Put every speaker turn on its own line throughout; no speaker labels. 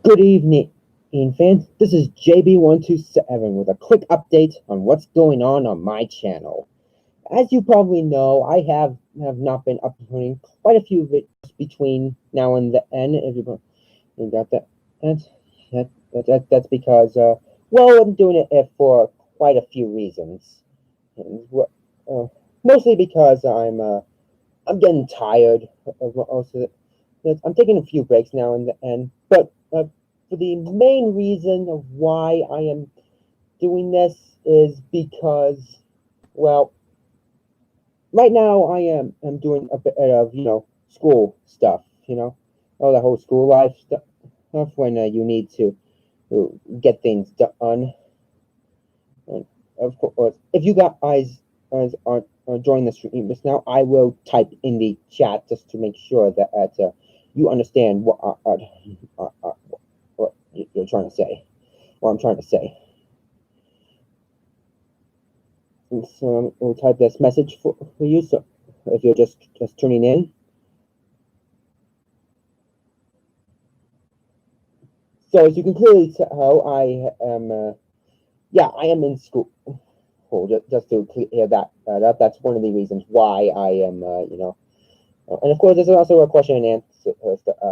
Good evening, fans. This is JB127 with a quick update on what's going on my channel. As you probably know, I have not been uploading quite a few videos between now and the end. If you got that, that's because well, I'm doing it for quite a few reasons. And, uh, Mostly because I'm getting tired of most of it. I'm taking a few breaks now and then, but for the main reason of why I am doing this is because, well, right now I'm doing a bit of school stuff, all the whole school life stuff when you need to get things done. And of course, if you guys aren't joining the stream just now, I will type in the chat just to make sure that you understand what you're trying to say, what I'm trying to say. And so we'll type this message for you. So if you're just tuning in. So as you can clearly tell, I am in school. Just to clear that up, that's one of the reasons why I am, and of course, there's also a question and answer,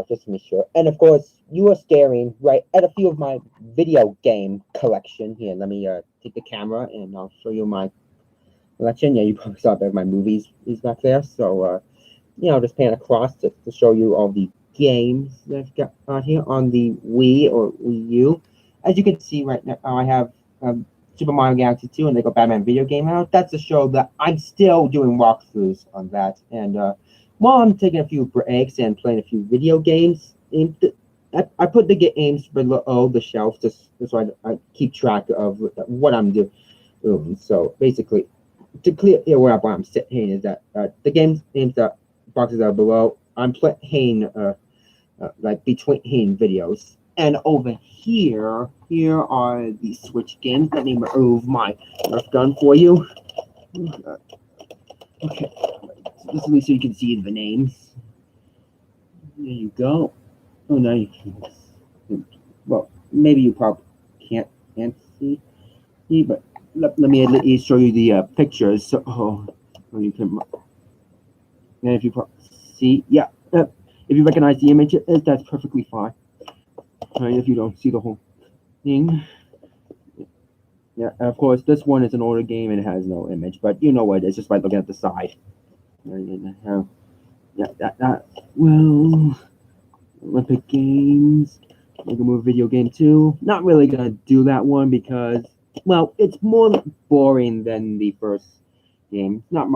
just to be sure. And of course, you are staring right at a few of my video game collection. Here, let me take the camera and I'll show you my collection. Yeah, you probably saw that my movies is back there. So, just pan across to show you all the games that I've got on here on the Wii or Wii U. As you can see right now, I have Super Mario Galaxy 2 and Lego Batman video game out. That's a show that I'm still doing walkthroughs on that. And while I'm taking a few breaks and playing a few video games, I put the games below the shelf just so I keep track of what I'm doing. So basically, to clear where I'm sitting is that the games that boxes are below, I'm playing like between videos. And over here are the Switch games. Let me move my Nerf gun for you. Okay, this is so you can see the names. There you go. Oh, now you can. Well, maybe you probably can't see, but let me at least show you the pictures. So you can. And if you see, yeah, if you recognize the image, that's perfectly fine. Right, if you don't see the whole thing. Yeah, and of course, this one is an older game and it has no image, but you know what? It's just by looking at the side. Yeah, that. Well, Olympic Games. Lego Movie Video Game 2. Not really gonna do that one because, well, it's more boring than the first game. Not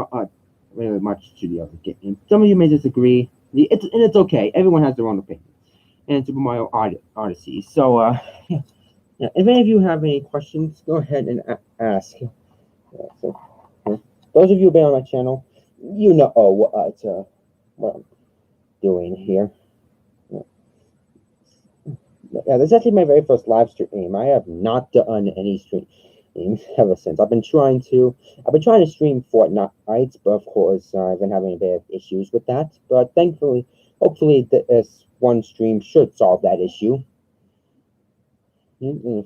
really much to the other game. Some of you may disagree. It's okay. Everyone has their own opinion. And Super Mario Odyssey. So, yeah, if any of you have any questions, go ahead and ask. So, those of you who've been on my channel, you know what I'm doing here. Yeah, this is actually my very first live stream. I have not done any streams ever since. I've been trying to stream Fortnite, but of course I've been having a bit of issues with that. But thankfully, hopefully, this one stream should solve that issue. And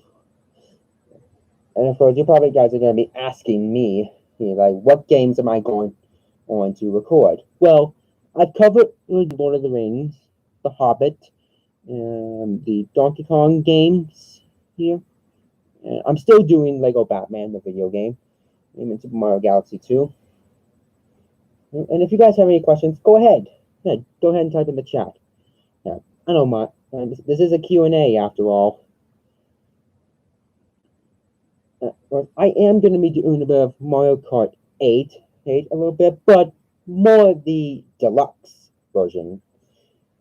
of course, you probably guys are going to be asking me, like, what games am I going to record? Well, I've covered Lord of the Rings, The Hobbit, the Donkey Kong games here. I'm still doing Lego Batman, the video game, and Super Mario Galaxy 2. And if you guys have any questions, go ahead. Yeah, go ahead and type in the chat. Yeah, I know this is a Q&A after all. I am going to be doing a bit of Mario Kart 8 a little bit, but more the deluxe version.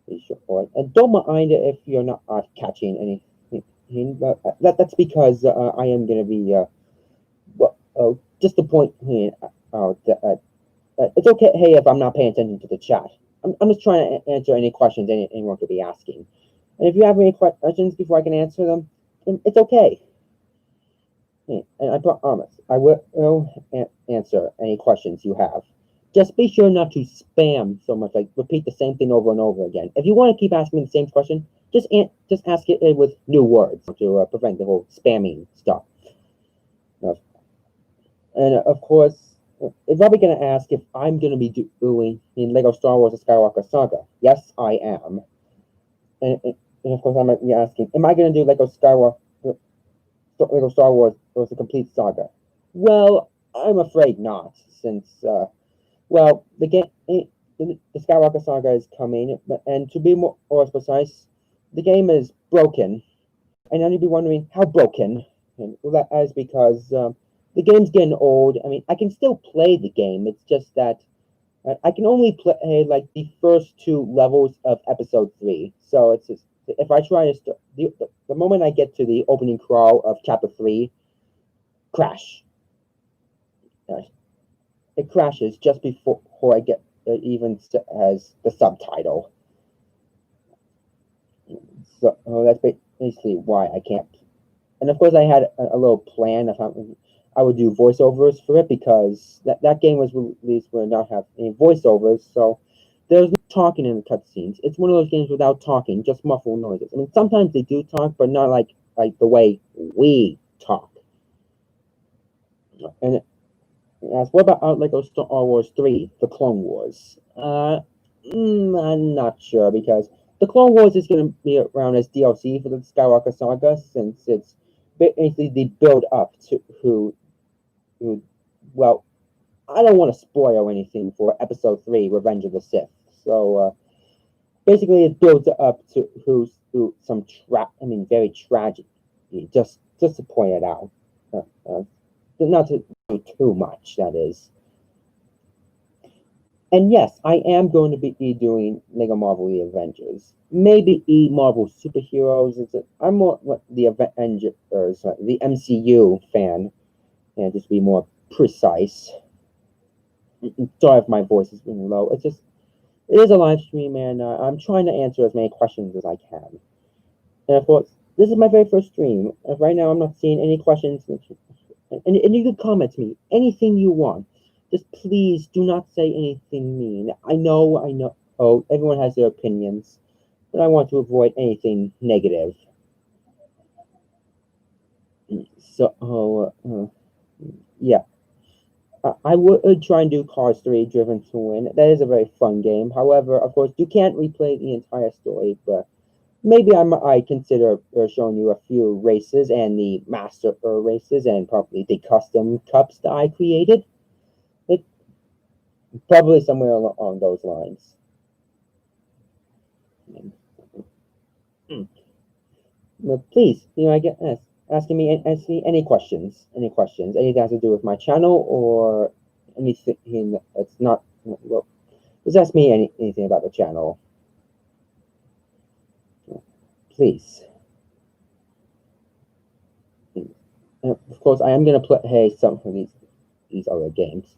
And don't mind it if you're not catching anything, but that's because I am going to be, just the point that it's okay, hey, if I'm not paying attention to the chat. I'm just trying to answer any questions anyone could be asking. And if you have any questions before I can answer them, it's okay. And I promise, I will answer any questions you have. Just be sure not to spam so much, like repeat the same thing over and over again. If you want to keep asking me the same question, just ask it with new words to prevent the whole spamming stuff. And of course, it's probably going to ask if I'm going to be doing in Lego Star Wars: The Skywalker Saga. Yes, I am. And of course, I might be asking, am I going to do Lego Star Wars or the complete saga? Well, I'm afraid not, since well, the Skywalker Saga is coming, and to be more precise, the game is broken. And then you'd be wondering how broken. And well, that is because the game's getting old. I mean, I can still play the game. It's just that I can only play like the first two levels of Episode 3. So it's just, if I try to start the moment I get to the opening crawl of Chapter 3, crash. It crashes just before I get even as the subtitle. So that's basically why I can't. And of course, I had a little plan of how I would do voiceovers for it, because that game was released where not have any voiceovers, so there's no talking in the cutscenes. It's one of those games without talking, just muffled noises. I mean, sometimes they do talk, but not like the way we talk. And what about Lego Star Wars 3, The Clone Wars? I'm not sure, because the Clone Wars is going to be around as DLC for the Skywalker Saga, since it's basically the build up to who well, I don't want to spoil anything for Episode 3, Revenge of the Sith. So basically, it builds up to some very tragic. Just to point it out, not to do too much. That is. And yes, I am going to be doing Lego Marvel The Avengers. Maybe Marvel Superheroes. I'm more the Avengers, the MCU fan, and just be more precise. Sorry if my voice is being low. It is a live stream, and I'm trying to answer as many questions as I can. And of course, this is my very first stream. Right now, I'm not seeing any questions. And you can comment to me anything you want. Just please do not say anything mean. I know. Oh, everyone has their opinions, but I want to avoid anything negative. So, yeah. I would try and do Cars 3 Driven to Win. That is a very fun game. However, of course, you can't replay the entire story, but maybe I consider showing you a few races and the master races and probably the custom cups that I created. It probably somewhere along those lines. But please, I get asking me any questions, anything that has to do with my channel or anything that's not. Well, just ask me anything about the channel, please. Of course, I am gonna play some of these other games.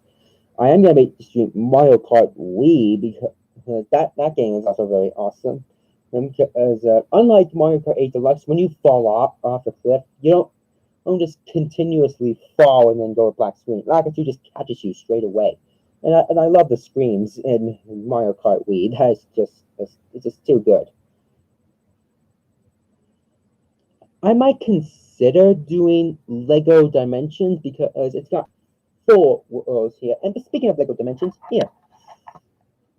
I am gonna be stream Mario Kart Wii, because that game is also very awesome. Because unlike Mario Kart 8 Deluxe, when you fall off a cliff, you don't just continuously fall and then go to black screen. Lakitu just catches you straight away. And I love the screams in Mario Kart Wii. It's just too good. I might consider doing Lego Dimensions, because it's got 4 worlds here. And speaking of Lego Dimensions, here.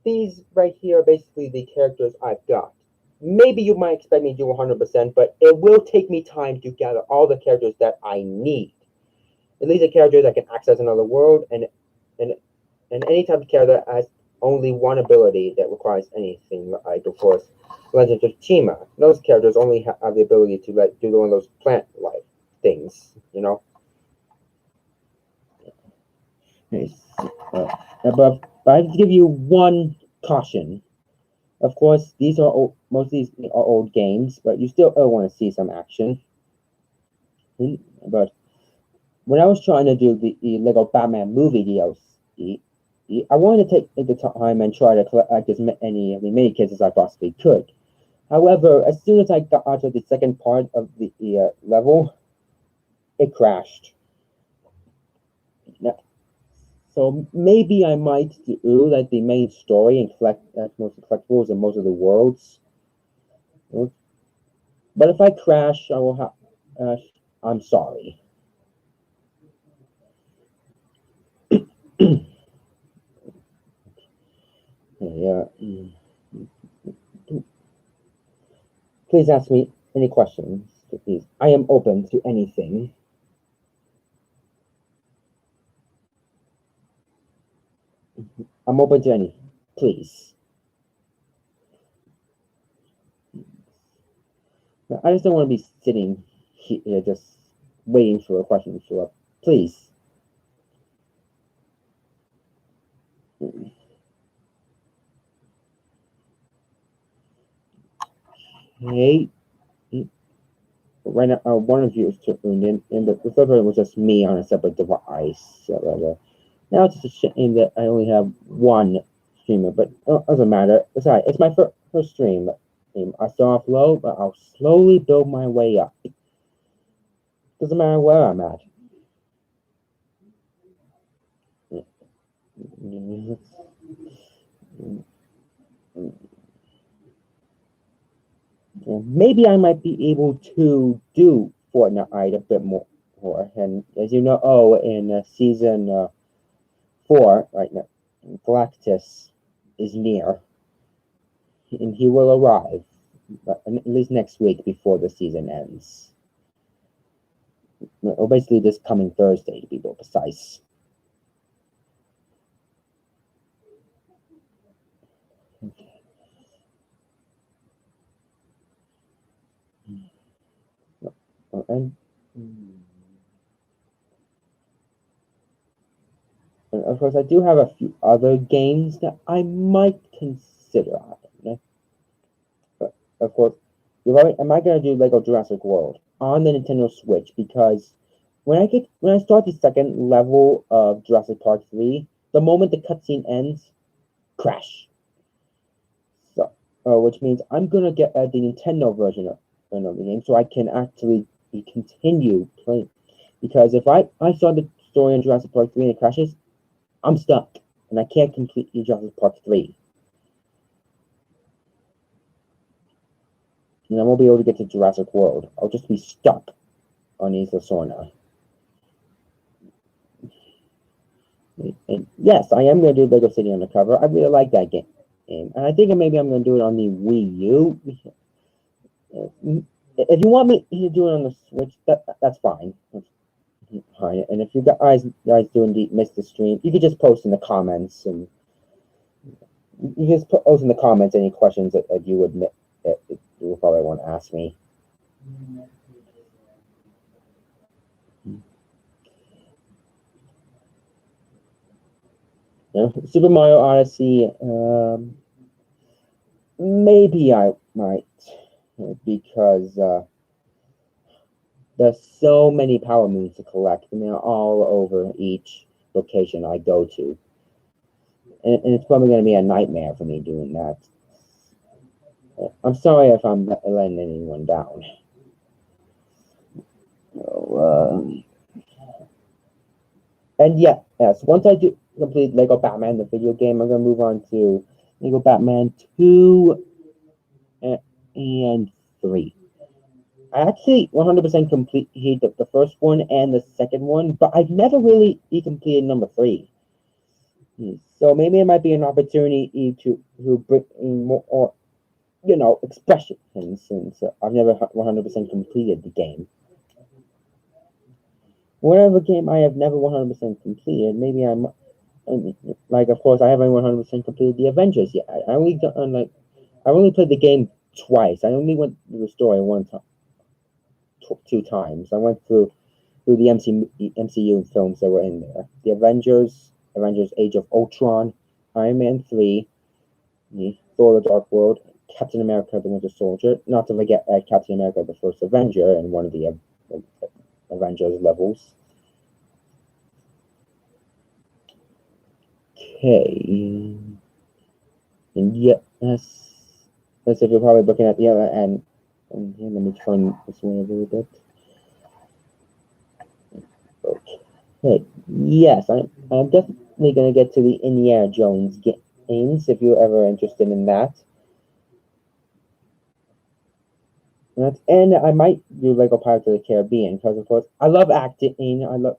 These right here are basically the characters I've got. Maybe you might expect me to do 100%, but it will take me time to gather all the characters that I need. At least a character that can access another world, and any type of character that has only one ability that requires anything, like, of course, Legend of Chima. Those characters only have the ability to do one of those plant-like things, But I have to give you one caution. Of course, most of these are old games, but you still want to see some action. But when I was trying to do the Lego Batman movie DLC, I wanted to take the time and try to collect as many mini-kits as I possibly could. However, as soon as I got to the second part of the level, it crashed. So maybe I might do like the main story and collect most of the collectibles in most of the worlds. But if I crash, I will have. I'm sorry. Yeah. Please ask me any questions. Please, I am open to anything. I'm open to anything. Please. I just don't want to be sitting here just waiting for a question to show up. Please. Hey, right now, one of you is tuned in, and the third one was just me on a separate device. So, now it's just a shame that I only have one streamer, but it doesn't matter. It's my first stream. I start off low, but I'll slowly build my way up. Doesn't matter where I'm at. Maybe I might be able to do Fortnite a bit more. And as you know, in season 4 right now, Galactus is near, and he will arrive at least next week before the season ends. Or basically this coming Thursday, to be more precise. And of course, I do have a few other games that I might consider. But of course, am I going to do Lego Jurassic World on the Nintendo Switch? Because when I start the second level of Jurassic Park 3, the moment the cutscene ends, crash. So, which means I'm going to get the Nintendo version of the game so I can actually continue playing. Because if I saw the story in Jurassic Park 3 and it crashes, I'm stuck, and I can't complete Jurassic Park 3. And I won't be able to get to Jurassic World. I'll just be stuck on Isla Sorna. And yes, I am going to do Lego City Undercover. I really like that game. And I think maybe I'm going to do it on the Wii U. If you want me to do it on the Switch, that's fine. Fine. And if you guys do indeed miss the stream, you could just post in the comments, and you just post in the comments any questions that you would that you probably want to ask me. Super Mario Odyssey, maybe I might, because there's so many Power Moons to collect, and they're all over each location I go to. And it's probably going to be a nightmare for me doing that. I'm sorry if I'm letting anyone down. So, and yes, once I do complete Lego Batman, the video game, I'm going to move on to Lego Batman 2 and 3. I actually 100% completed the first one and the second one, but I've never really completed number 3. So maybe it might be an opportunity to bring in more, expression, since I've never 100% completed the game. Whatever game I have never 100% completed, maybe I'm like, of course, I haven't 100% completed the Avengers yet. I only played the game twice. I only went through the story one time, 2 times. I went through the MCU films that were in there: the Avengers Age of Ultron, Iron Man 3, Thor: The Dark World, Captain America: The Winter Soldier. Not to forget Captain America: The First Avenger and one of the Avengers levels. Okay. And yes, if you're probably looking at the other end. And here, let me turn this one a little bit. Okay. Yes, I'm definitely going to get to the Indiana Jones games if you're ever interested in that. And I might do Lego Pirates of the Caribbean because, of course, I love acting. I love,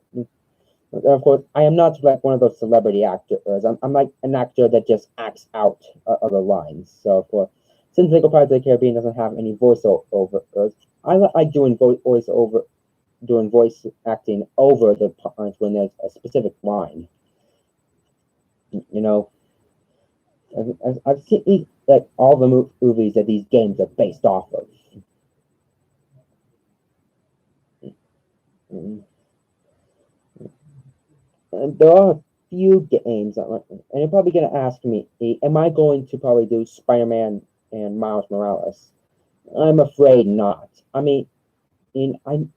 of course, I am not like one of those celebrity actors. I'm like an actor that just acts out other lines. So, of course, since Lego Pirates of the Caribbean doesn't have any voiceovers, I like doing doing voice acting over the parts when there's a specific line. You know, I've seen like all the movies that these games are based off of. Mm. And there are a few games, and you're probably going to ask me, am I going to probably do Spider-Man and Miles Morales? I'm afraid not. I mean, I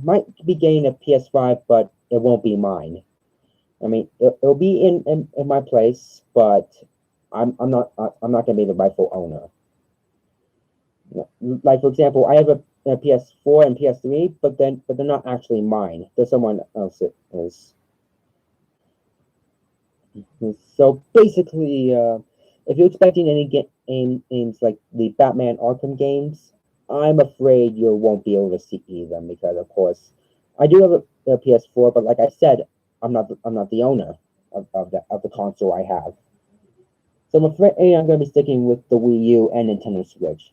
might be getting a PS5, but it won't be mine. I mean, it'll be in my place, but I'm not going to be the rightful owner. Like for example, I have a PS4 and PS3, but they're not actually mine. They're someone else's. So basically, if you're expecting any games like the Batman Arkham games, I'm afraid you won't be able to see them because, of course, I do have a PS4, but like I said, I'm not the owner of the console I have. So I'm afraid I'm going to be sticking with the Wii U and Nintendo Switch.